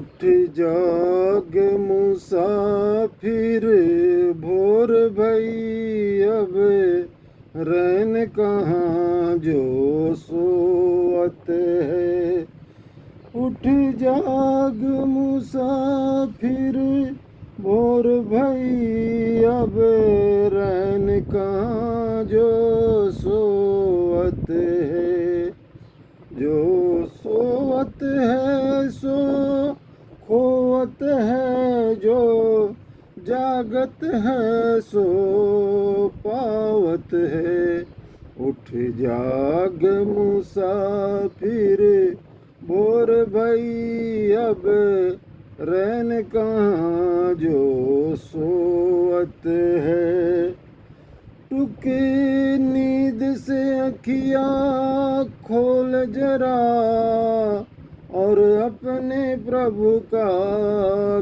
उठ जाग मुसाफिर, भोर भई अब रैन कहाँ जो सोवत है। उठ जाग मुसाफिर, भोर भई अब रैन कहाँ जो सोवत है। जो सोवत है सो खोवत है, जो जागत है सो पावत है। उठ जाग मुसाफिर, भोर भई अब रैन कहाँ जो सोवत है। टुके नींद से अखियाँ खोल जरा, और अपने प्रभु का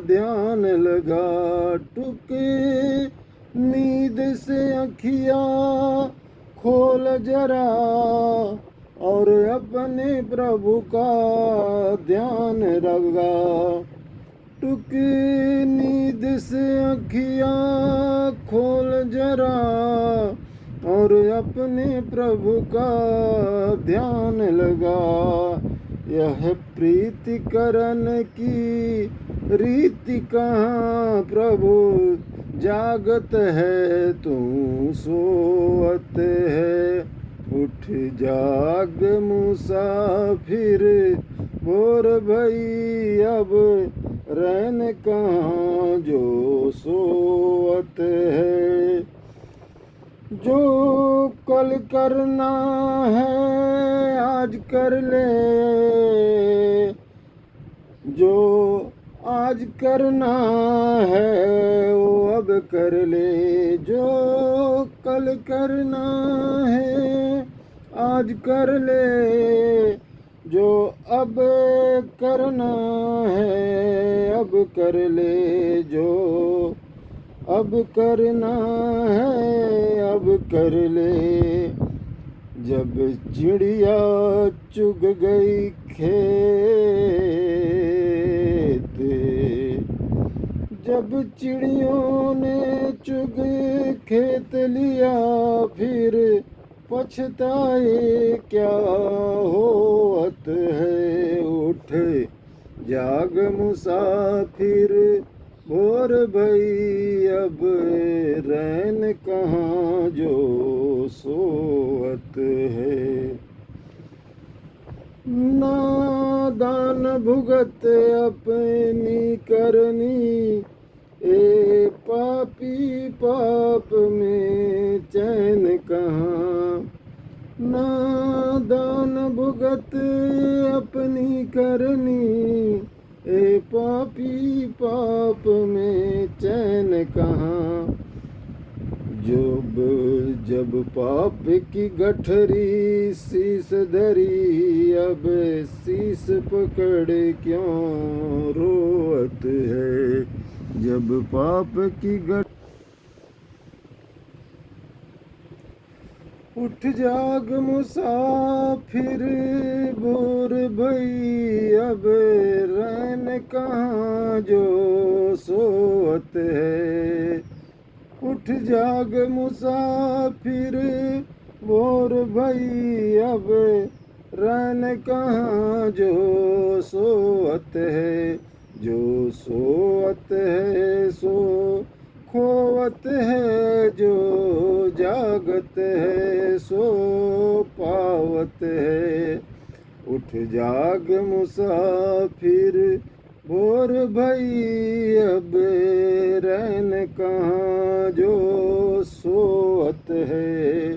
ध्यान लगा। टुके नींद से अखियाँ खोल जरा, और अपने प्रभु का ध्यान लगा। टुकी नींद से अखियाँ खोल जरा, और अपने प्रभु का ध्यान लगा। यह प्रीति करन की रीति कहाँ, प्रभु जागत है तू सोवत है। उठ जाग मुसाफिर, भोर भई अब रैन कहाँ जो सोवत है। जो कल करना है आज कर ले, जो आज करना है वो अब कर ले। जो कल करना है आज कर ले, जो अब करना है अब कर ले। जो अब करना है अब कर ले। जब चिड़िया चुग गई खेत, जब चिड़ियों ने चुग खेत लिया, फिर पछताए क्या होवत है। उठ जाग मुसाफिर, भोर भई अब रैन कहाँ जो सोवत है। नादान भुगत अपनी करनी, ए पापी पाप में चैन कहाँ। नादान भुगत अपनी करनी, ए पापी पाप में चैन कहाँ। जब पाप की गठरी शीस धरी, अब शीस पकड़ क्यों रोवत है। जब पाप की उठ जाग मुसाफिर, भोर भई अब रैन कहाँ जो सोवत है। उठ जाग मुसाफिर, भोर भई अब रैन कहाँ जो सोवत है। जो सोवत है सो खोवत है, जो जागत है सो पावत है। उठ जाग मुसाफिर, भोर भई अब रैन कहाँ जो सोवत है।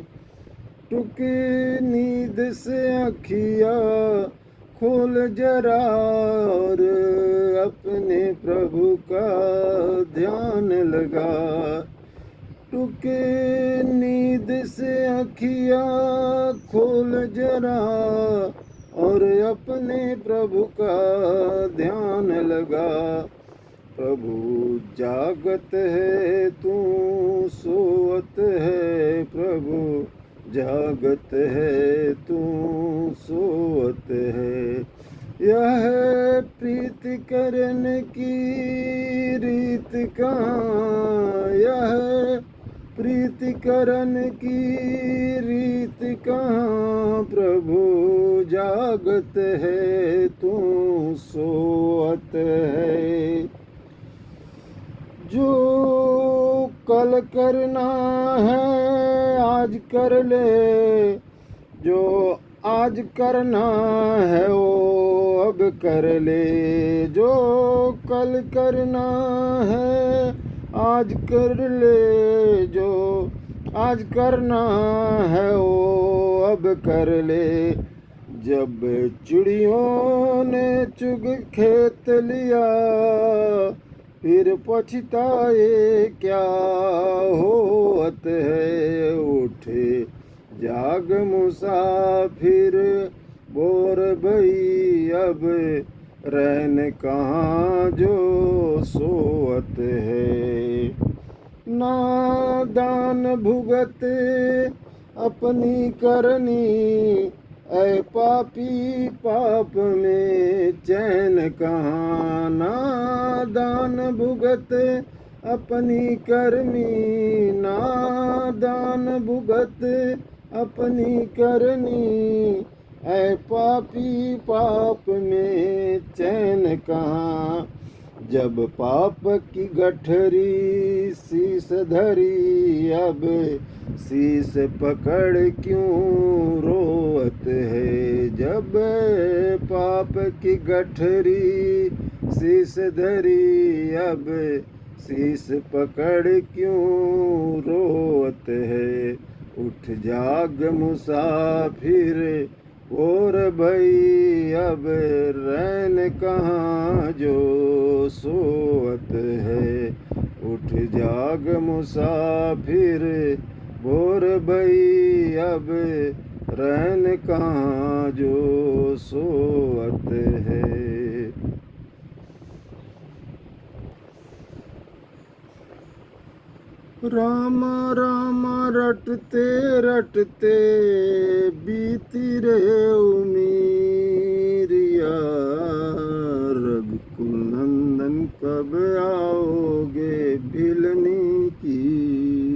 टुकी नींद से अखियाँ खोल जरा, और अपने प्रभु का ध्यान लगा। टुके नींद से अखियाँ खोल जरा, और अपने प्रभु का ध्यान लगा। प्रभु जागत है तू सोवत है। प्रभु जागत है तू सोवत है। यह प्रीति करने की रीत कहाँ, यह प्रीति करन की रीत कहाँ, प्रभु जागत है तू सोअत है। जो कल करना है आज कर ले, जो आज करना है वो अब कर ले, जो कल करना है आज कर ले, जो आज करना है वो अब कर ले। जब चिड़ियों ने चुग खेत लिया, फिर पछताए क्या होत है। उठे जाग मुसाफिर बोर भई, अब रहन कहाँ जो सोअत है। नादान भुगत अपनी करनी, ऐ पापी पाप में चैन कहाँ। नादान भुगत अपनी करनी, नादान भुगत अपनी करनी, ऐ पापी पाप में चैन कहाँ। जब पाप की गठरी शीस धरी, अब शीस पकड़ क्यों रोत है। जब पाप की गठरी शीस धरी, अब शीस पकड़ क्यों रोत है। उठ जाग मुसाफिर और भई, अब रैन कहाँ जो सोअत है। उठ जाग मुसाफिर और भई, अब रैन कहाँ जो सोअत है। राम राम रटते रटते बीती रे उमीरिया, रघुकुल नंदन कब आओगे भिलनी की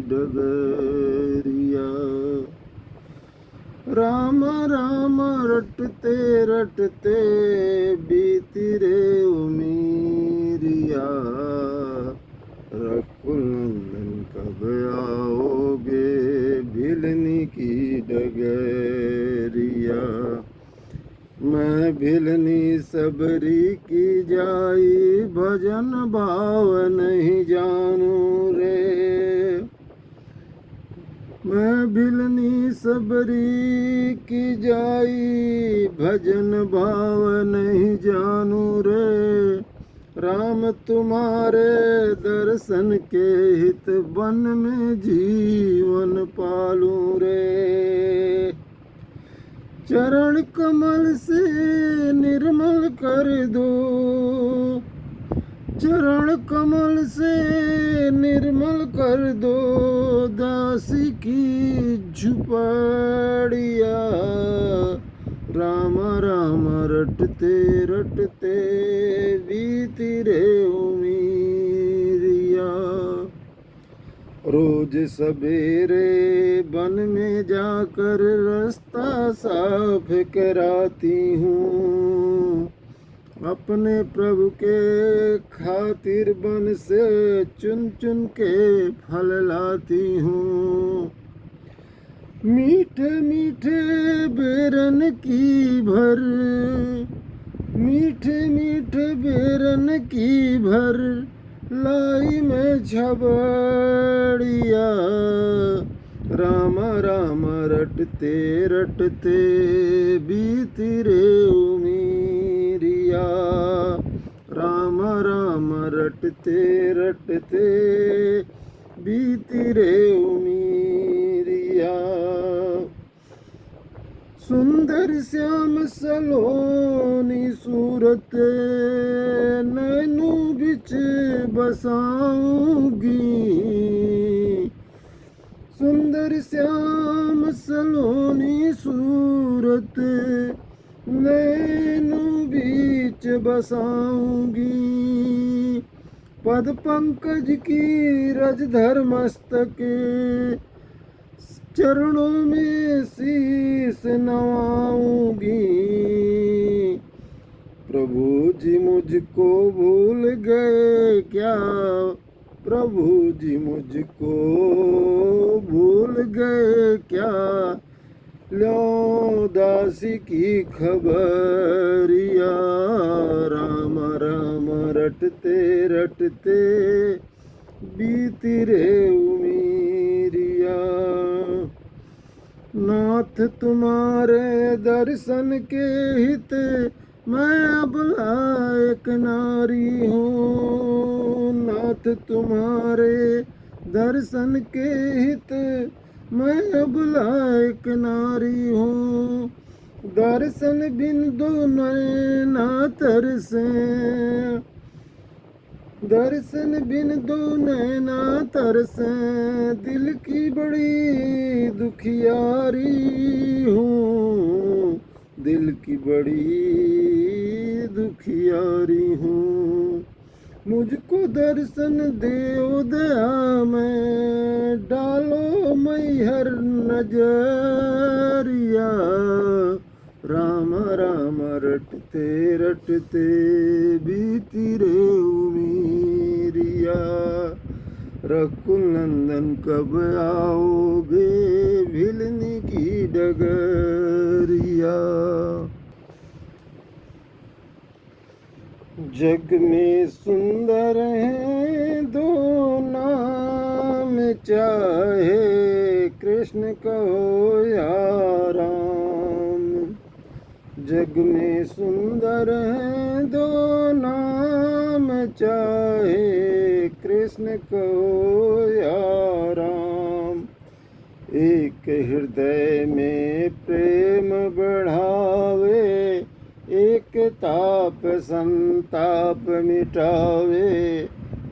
डगरिया। राम राम रटते रटते बीती रे उमीरिया, रघुकुल नंदन कब आओगे भिलनी की डगरिया। मैं भिलनी सबरी की जाई, भजन भाव नहीं जानू रे। मैं भिलनी सबरी की जाई, भजन भाव नहीं जानू रे। राम तुम्हारे दर्शन के हित वन में जीवन पालूं रे। चरण कमल से निर्मल कर दो, चरण कमल से निर्मल कर दो, दासी की झुपड़िया। राम राम रटते रटते बीती रे उमीरिया। रोज सवेरे वन में जाकर रास्ता साफ कराती हूँ, अपने प्रभु के खातिर वन से चुन चुन के फल लाती हूँ। मीठे मीठे बेरन की भर, मीठे मीठे बेरन की भर लाई में झबड़िया। राम राम रटते रटते बीती रे उमीरिया। राम राम रटते रटते बीती रे उमीरिया। सुंदर श्याम सलोनी सूरत नैनू बिच बसाऊंगी। सुंदर श्याम सलोनी सूरत नैनों बीच बसाऊंगी, पद पंकज की रजधर मस्तके, चरणों में शीस नवाऊंगी। प्रभु जी मुझको भूल गए क्या, प्रभु जी मुझको भूल गए क्या, लो दासी की खबरिया, राम राम रटते रटते बीती रे उमीरिया। नाथ तुम्हारे दर्शन के हित मैं अबला एक नारी हूँ, नाथ तुम्हारे दर्शन के हित मैं अबला एक नारी हूँ। दर्शन बिन दो नैना तरसे, दर्शन बिन दो नैना तरसे, दिल की बड़ी दुखियारी हूँ, दिल की बड़ी दुखियारी हूँ। मुझको दर्शन देओ दया में, डालो मैहर नजरिया, राम राम रटते रटते बीती रे उमीरिया। रघुकुल नंदन कब आओगे, भिलनी की डगरिया। जग में सुंदर हैं दो नाम, चाहे कृष्ण कहो या राम। जग में सुंदर हैं दो नाम, चाहे कृष्ण कहो या राम। एक हृदय में प्रेम बढ़ावे, एक ताप संताप मिटावे।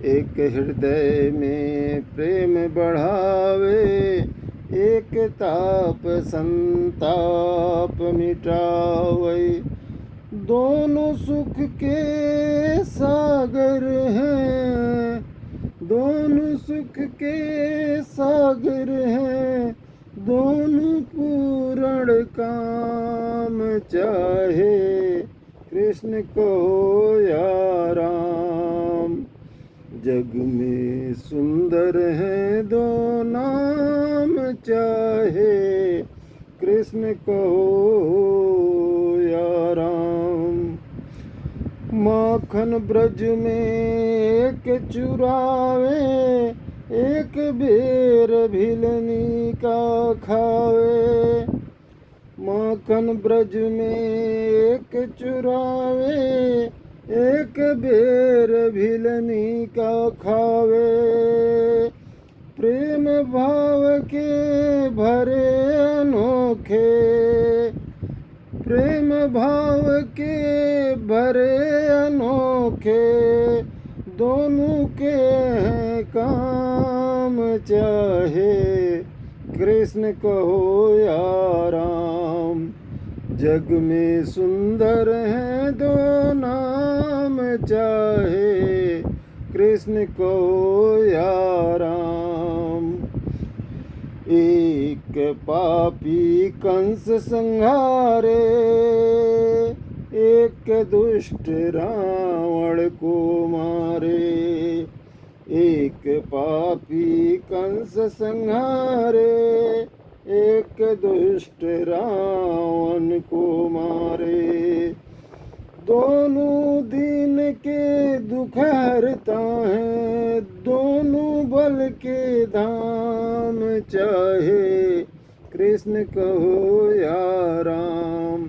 एक हृदय में प्रेम बढ़ावे, एक ताप संताप मिटावे। दोनों सुख के सागर हैं, दोनों सुख के सागर हैं, दोनों पूर्ण काम, चाहे कृष्ण को या राम। जग में सुंदर हैं दो नाम, चाहे कृष्ण को या राम। माखन ब्रज में एक चुरावे, एक बेर भिलनी का खावे। माखन ब्रज में एक चुरावे, एक बेर भिलनी का खावे। प्रेम भाव के भरे अनोखे, प्रेम भाव के भरे अनोखे, दोनों के हैं काम, चाहे कृष्ण कहो या राम। जग में सुंदर हैं दो नाम, चाहे कृष्ण कहो या राम। एक पापी कंस संहारे, एक दुष्ट रावण को मारे। एक पापी कंस संहारे, एक दुष्ट रावण को मारे। दोनों दीन के दुख हरता है, दोनों बल के धाम, चाहे कृष्ण कहो या राम।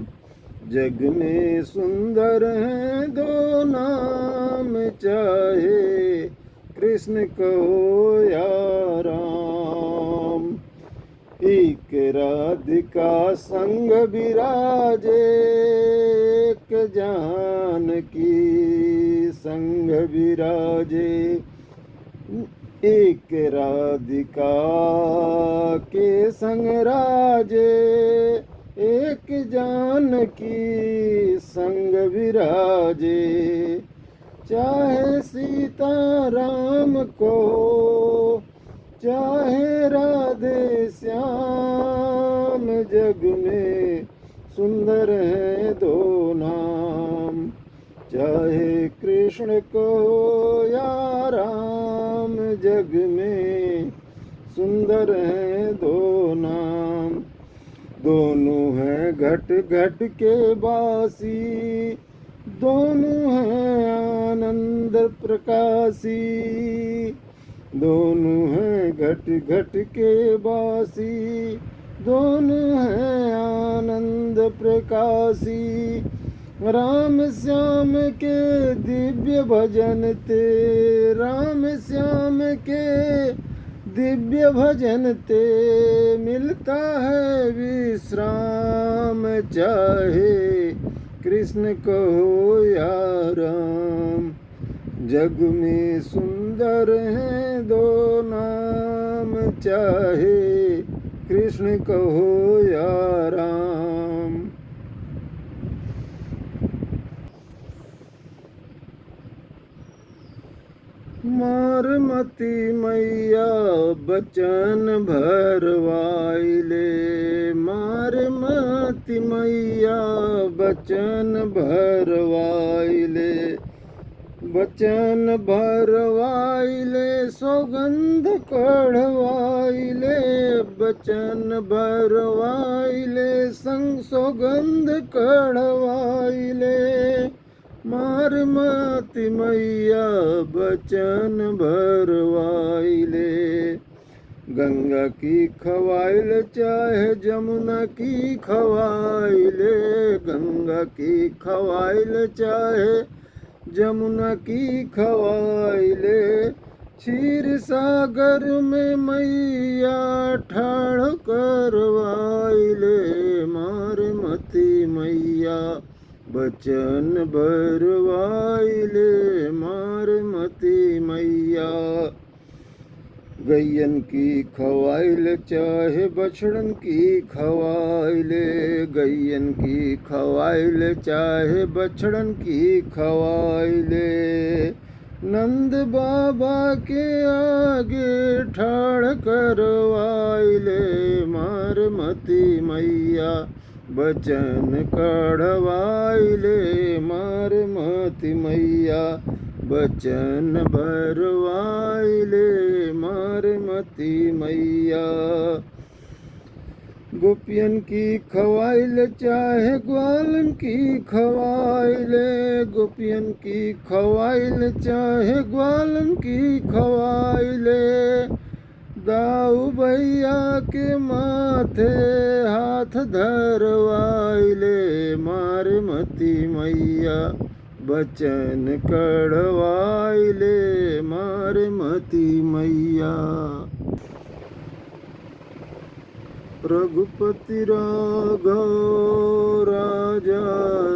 जग में सुंदर हैं दो नाम, चाहे कृष्ण कहो या राम। एक राधिका संग विराजे, एक जानकी संग विराजे। एक राधिका के संग राजे, एक जानकी संग विराजे। चाहे सीता राम को, चाहे राधे श्याम, जग में सुंदर है दो नाम। चाहे कृष्ण को या राम, जग में सुंदर है दो नाम। दोनों हैं घट घट के बासी, दोनों हैं आनंद प्रकाशी। दोनों हैं घट घट के बासी, दोनों हैं आनंद प्रकाशी। राम श्याम के दिव्य भजन ते, राम श्याम के दिव्य भजन ते मिलता है विश्राम। चाहे कृष्ण कहो या राम, जग में सुंदर हैं दो नाम। चाहे कृष्ण कहो या राम। मारमती मैया बचन भरवाइले, मारमती मैया बचन भरवाइले। बचन भरवाइले सौगंध कढ़वाइले, बचन भरवाइले संग सौगंध कढ़वाइले। मारमती मैया बचन भरवाइले। गंगा की खवाइल चाहे जमुना की खवाइले, गंगा की खवाइल चाहे जमुना की खवाइले। क्षीर सागर में मैया ठाड़ करवाइले। मारमती मैया बचन भरवाइले, मारमती मैया। गैयन की खवाइल चाहे बछड़न की खवाइले, गैयन की खवाइल चाहे बछड़न की खवाइले। नंद बाबा के आगे ठाड़ करवाइले। मारमती मैया बचन कढ़वाइले, मारमती मैया बचन भरवाइले। मारमती मैया गोपियन की खवाइल चाहे ग्वालन की खवाइले, गोपियन की खवाइल चाहे ग्वालन की खवाइले। दाऊ भैया के माथे हाथ धरवाइले। मारमती मैया बचन कढ़वाइले, मारमती मैया। रघुपति राघव राजा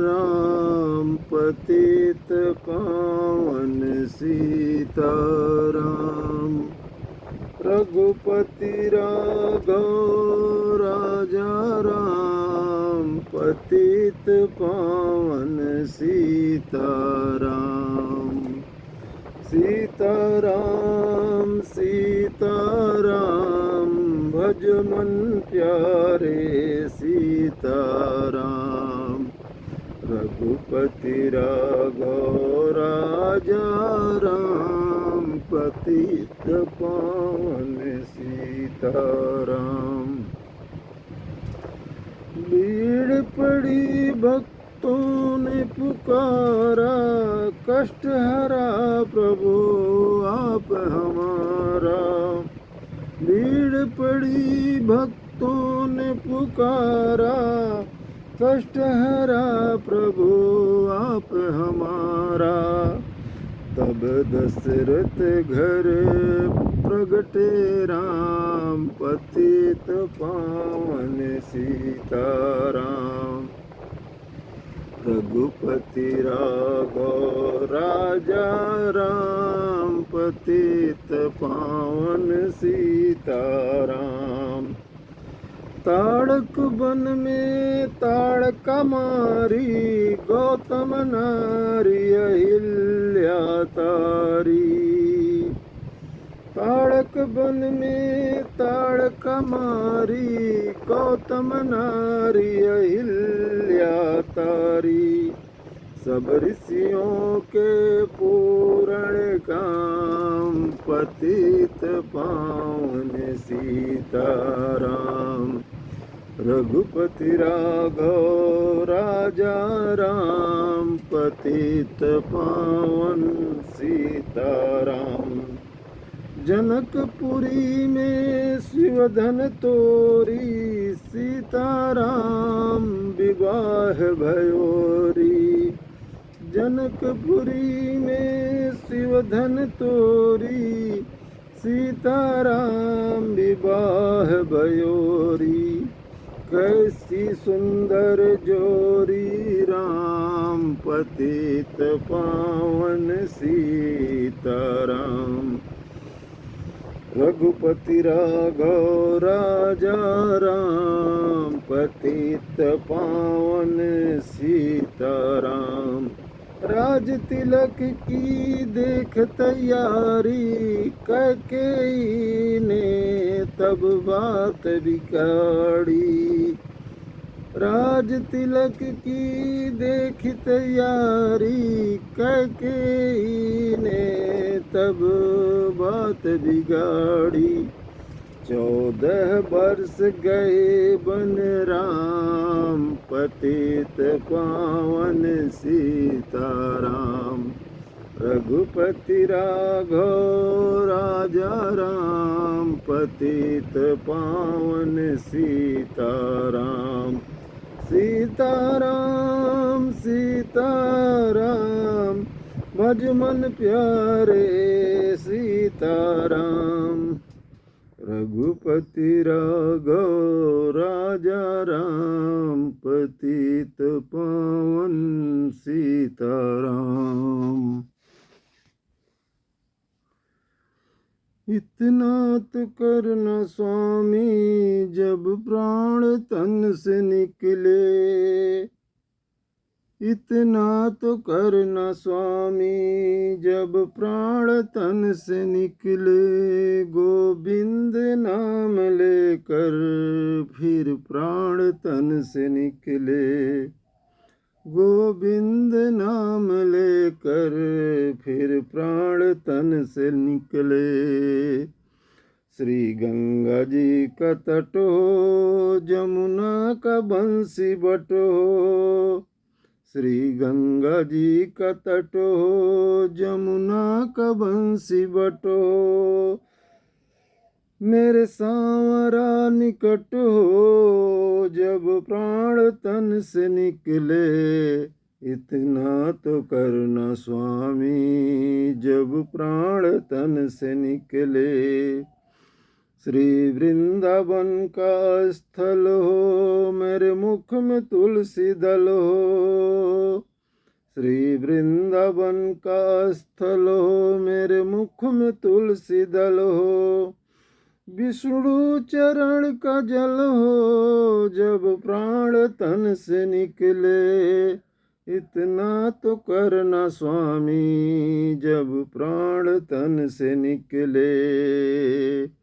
राम, पतित पावन सीताराम। रघुपति राघव राजा राम, पतित पावन सीताराम। सीताराम सीताराम भज मन प्यारे सीताराम। रघुपति राघव राजा राम, पतित पावन सीताराम। भीड़ पड़ी भक्तों ने पुकारा, कष्ट हरा प्रभु आप हमारा। भीड़ पड़ी भक्तों ने पुकारा, कष्ट हरा प्रभु आप हमारा। तब दशरथ घर प्रगटे राम, पतित पावन सीताराम। रघुपति राघव राजा राम, पतित पावन सीताराम। ताड़क वन में ताड़का मारी, गौतम नारी अहिल्या तारी। ताड़क वन में ताड़का मारी, गौतम नारी अहिल्या तारी। सब ऋषियों के पूर्ण काम, पतित पावन सीताराम। रघुपति राघव राजा राम, पतित पावन सीताराम। जनकपुरी में शिवधन तोरी, सीताराम विवाह भयोरी। जनकपुरी में शिवधन तोरी, सीताराम विवाह भयोरी। कैसी सुंदर जोरी राम, पतित पावन सीताराम। रघुपति राघव राजा राम, पतित पावन सीताराम। राज तिलक की देख तैयारी, कैकेयी ने तब बात बिगाड़ी। राज तिलक की देख तैयारी, कैकेयी ने तब बात बिगाड़ी। 14 वर्ष गए बन राम, पतित पावन सीताराम। रघुपति राघव राजा राम, पतित पावन सीताराम। सीताराम सीताराम, भज मन प्यारे सीताराम। रघुपति राघव राजा राम, पतित पावन सीताराम। इतना तो करना स्वामी, जब प्राण तन से निकले। इतना तो करना स्वामी, जब प्राण तन से निकले। गोविंद नाम लेकर फिर प्राण तन से निकले। गोविंद नाम लेकर फिर प्राण तन से निकले। श्री गंगा जी का तट हो, जमुना का बंसी बट हो। श्री गंगा जी का तट हो, जमुना का बंसी बट हो। मेरे सांवरा निकट हो, जब प्राण तन से निकले। इतना तो करना स्वामी, जब प्राण तन से निकले। श्री वृंदावन का स्थल हो, मेरे मुख में तुलसी दल हो। श्री वृंदावन का स्थल हो, मेरे मुख में तुलसी दल हो। विष्णु चरण का जल हो, जब प्राण तन से निकले। इतना तो करना स्वामी, जब प्राण तन से निकले।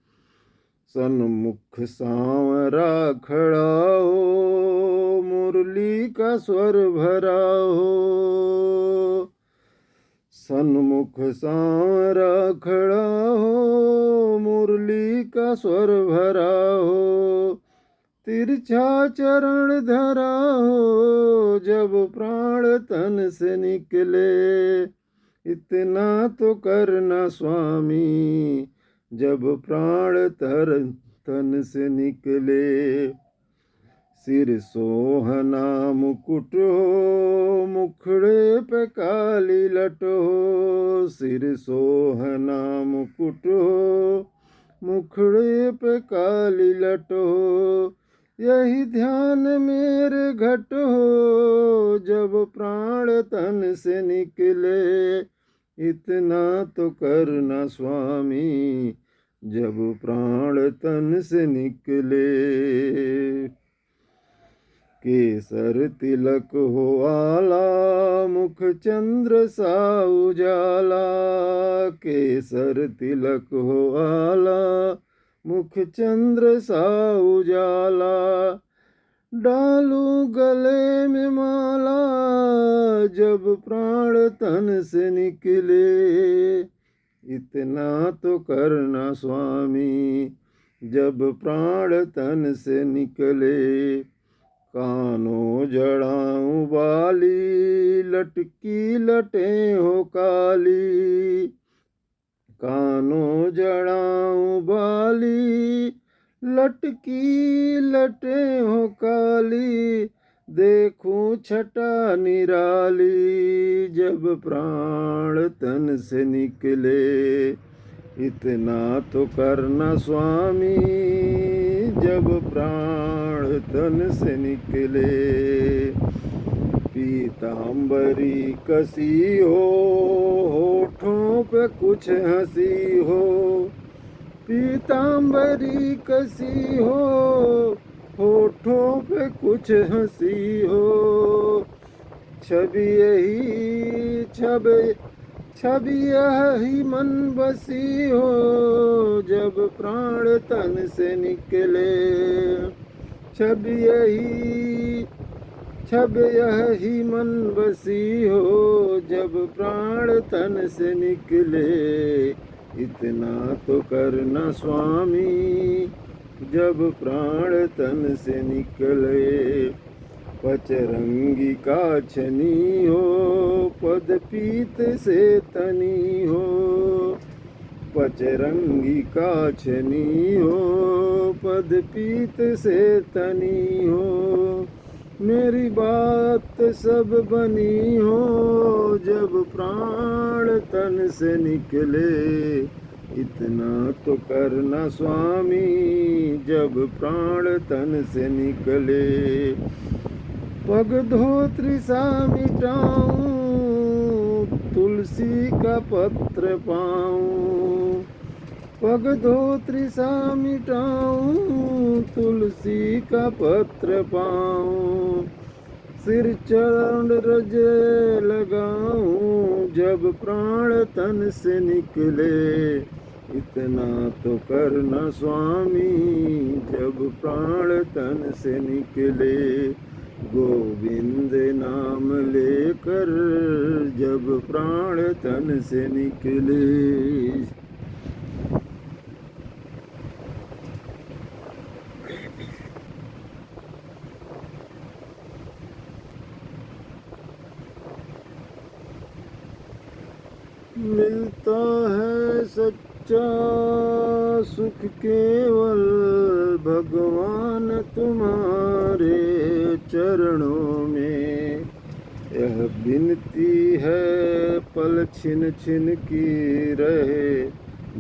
सन्मुख सांवरा खड़ा हो, मुरली का स्वर भरा हो। सन्मुख सांवरा खड़ा हो, मुरली का स्वर भरा हो। तिरछा चरण धरा हो, जब प्राण तन से निकले। इतना तो करना स्वामी, जब प्राण तन से निकले। सिर सोहना मुकुट हो, मुखड़े पे काली लट हो। सिर सोहना मुकुट हो, मुखड़े पे काली लट हो। यही ध्यान मेरे घट हो, जब प्राण तन से निकले। इतना तो करना स्वामी, जब प्राण तन से निकले। केसर तिलक हो आला, मुख चंद्र सा उजाला। केसर तिलक हो आला, मुख चंद्र सा उजाला। डालू गले में माला, जब प्राण तन से निकले। इतना तो करना स्वामी, जब प्राण तन से निकले। कानों जड़ाऊं बाली, लटकी लटे हो काली। कानों जड़ाऊं बाली, लटकी लटे हो काली। देखूं छटा निराली, जब प्राण तन से निकले। इतना तो करना स्वामी, जब प्राण तन से निकले। पीतांबरी कसी हो, होठों पे कुछ हंसी हो। पीतांबरी कसी हो, होठों पे कुछ हंसी हो। छवि यही छवि यही मन बसी हो, जब प्राण तन से निकले। छवि यही मन बसी हो, जब प्राण तन से निकले। इतना तो करना स्वामी, जब प्राण तन से निकले। पचरंगी का छनी हो, पद पीत से तनी हो। पचरंगी का छनी हो, पद पीत से तनी हो। मेरी बात सब बनी हो, जब प्राण तन से निकले। इतना तो करना स्वामी, जब प्राण तन से निकले। पग धोत्री सा मिटाऊं, तुलसी का पत्र पाऊं। पग धोत्री सा मिटाऊं, तुलसी का पत्र पाऊं। सिर चरण रज लगाऊं, जब प्राण तन से निकले। इतना तो करना स्वामी, जब प्राण तन से निकले। गोविंद नाम लेकर, जब प्राण तन से निकले। मिलता है सच्चा सुख केवल भगवान तुम्हारे चरणों में। यह विनती है पल छिन छिन की रहे,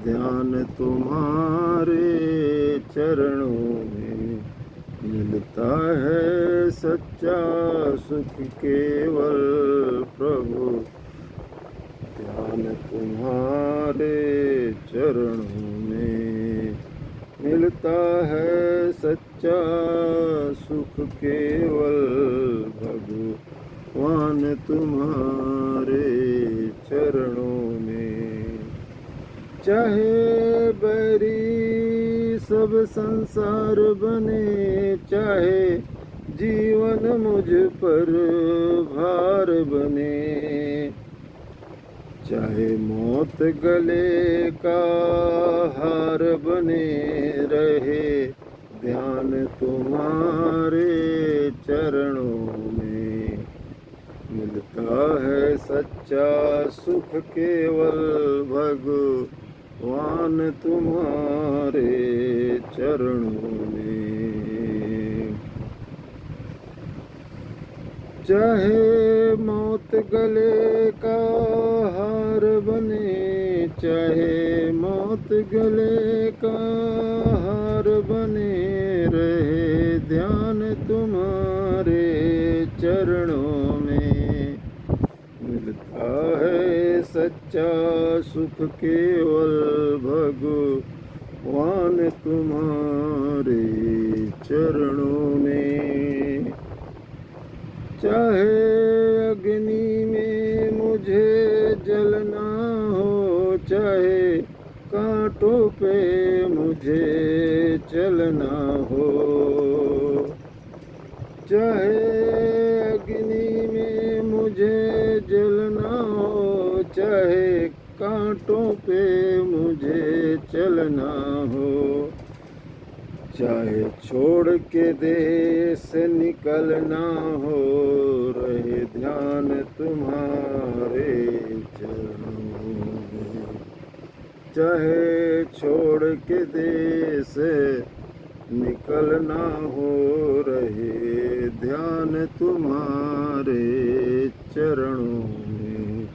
ध्यान तुम्हारे चरणों में। मिलता है सच्चा सुख केवल प्रभु, ध्यान तुम्हारे चरणों में। मिलता है सच्चा सुख केवल भगवान तुम्हारे चरणों में। चाहे बैरी सब संसार बने, चाहे जीवन मुझ पर भार बने। चाहे मौत गले का हार बने रहे, ध्यान तुम्हारे चरणों में। मिलता है सच्चा सुख केवल भगवान तुम्हारे चरणों में। चाहे मौत गले का हार बने, चाहे मौत गले का हार बने रहे, ध्यान तुम्हारे चरणों में। मिलता है सच्चा सुख केवल भगवान चाहे अग्नि में मुझे जलना हो, चाहे कांटों पे मुझे चलना हो, चाहे अग्नि में मुझे जलना हो, चाहे कांटों पे मुझे चलना हो, चाहे छोड़ के देश निकलना हो, रहे ध्यान तुम्हारे चरणों में, चाहे छोड़ के देश निकलना हो, रहे ध्यान तुम्हारे चरणों में।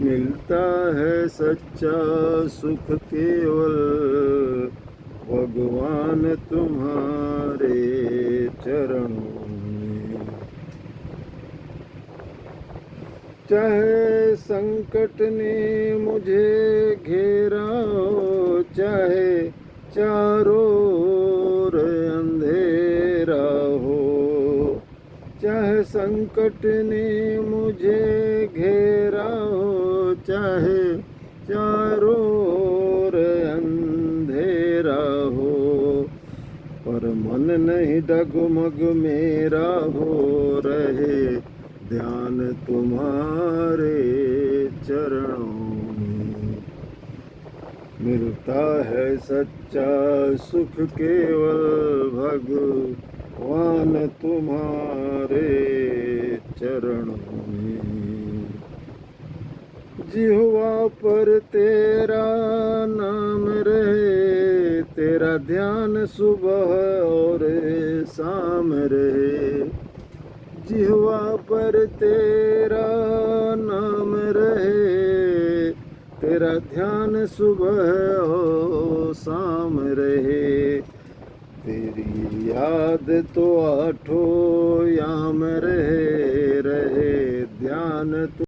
मिलता है सच्चा सुख केवल भगवान तुम्हारे चरणों में। चाहे संकट ने मुझे घेरा हो, चाहे चारों ओर अंधेरा हो, चाहे संकट ने मुझे घेरा हो, चाहे चारों ओर अंधेरा हो, पर मन नहीं डगमग मेरा हो, रहे ध्यान तुम्हारे चरणों में। मिलता है सच्चा सुख केवल भगवान तुम्हारे चरणों में। जिह्वा पर तेरा नाम रहे, तेरा ध्यान सुबह और शाम रहे, जिह्वा पर तेरा नाम रहे, तेरा ध्यान सुबह और शाम रहे, तेरी याद तो आठों याम रहे, रहे ध्यान